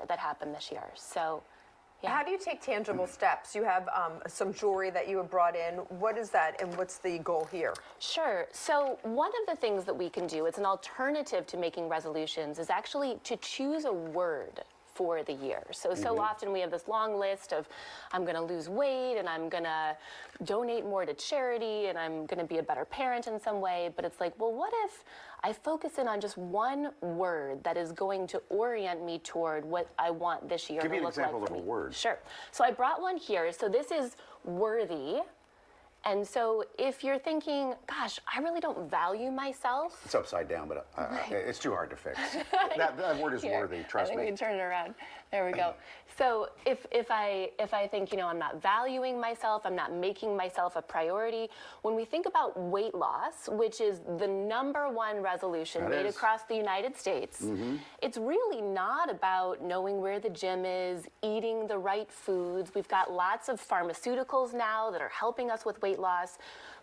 that happened this year. So, yeah. How do you take tangible steps? You have some jewelry that you have brought in. What is that, and what's the goal here? Sure. So one of the things that we can do, it's an alternative to making resolutions, is actually to choose a word for the year. So often we have this long list of, I'm going to lose weight, and I'm going to donate more to charity, and I'm going to be a better parent in some way. But it's like, well, what if I focus in on just one word that is going to orient me toward what I want this year to look like for me? Give me an example of a word. Sure. So I brought one here. So this is worthy. And so if you're thinking, gosh, I really don't value myself. It's upside down, but it's too hard to fix. That word is Here, worthy, trust me. I think we can turn it around. There we go. So if I think, I'm not valuing myself, I'm not making myself a priority, when we think about weight loss, which is the #1 resolution made across the United States, it's really not about knowing where the gym is, eating the right foods. We've got lots of pharmaceuticals now that are helping us with weight loss.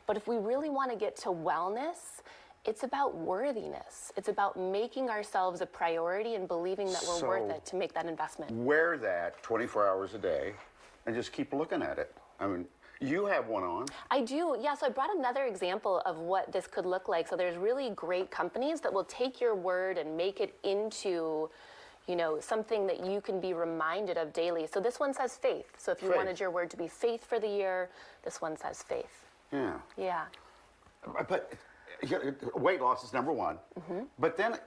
But if we really want to get to wellness, it's about worthiness. It's about making ourselves a priority and believing that we're worth it to make that investment. Wear that 24 hours a day and just keep looking at it. I mean, you have one on. I do, yeah. So I brought another example of what this could look like. So there's really great companies that will take your word and make it into something that you can be reminded of daily. So this one says faith. So if you wanted your word to be faith for the year, this one says faith. Yeah. Yeah. But weight loss is #1. But then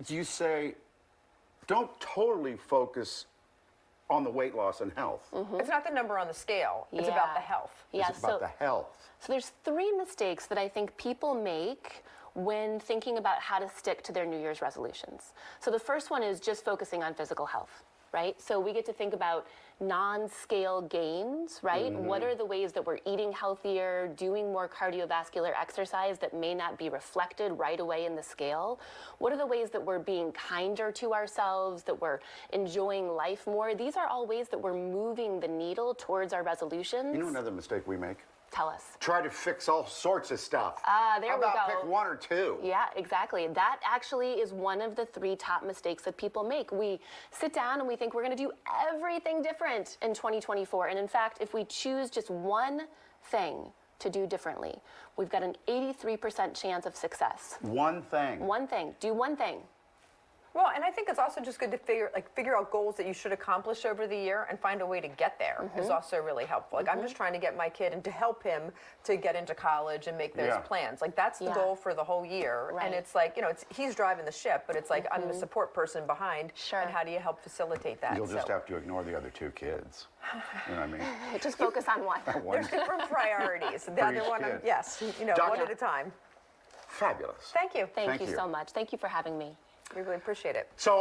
you say, don't totally focus on the weight loss and health. It's not the number on the scale. It's about the health. Yeah, it's about the health. So there's 3 mistakes that I think people make when thinking about how to stick to their New Year's resolutions. So the first one is just focusing on physical health, right? So we get to think about non-scale gains, right? What are the ways that we're eating healthier, doing more cardiovascular exercise that may not be reflected right away in the scale? What are the ways that we're being kinder to ourselves, that we're enjoying life more? These are all ways that we're moving the needle towards our resolutions. You know another mistake we make? Tell us. Try to fix all sorts of stuff. There we How go. about pick 1 or 2? Yeah, exactly. That actually is one of the 3 top mistakes that people make. We sit down and we think we're going to do everything different in 2024. And in fact, if we choose just one thing to do differently, we've got an 83% chance of success. One thing. One thing. Do one thing. Well, and I think it's also just good to figure out goals that you should accomplish over the year and find a way to get there is also really helpful. Like I'm just trying to get my kid and to help him to get into college and make those plans. Like that's the goal for the whole year. Right. And it's like, he's driving the ship, but it's like I'm the support person behind. Sure. And how do you help facilitate that? You'll just have to ignore the other 2 kids. You know what I mean? Just focus on one. There's different priorities. The other one, kid. yes, Doctor, one at a time. Fabulous. Thank you. Thank you so much. Thank you for having me. We really appreciate it. So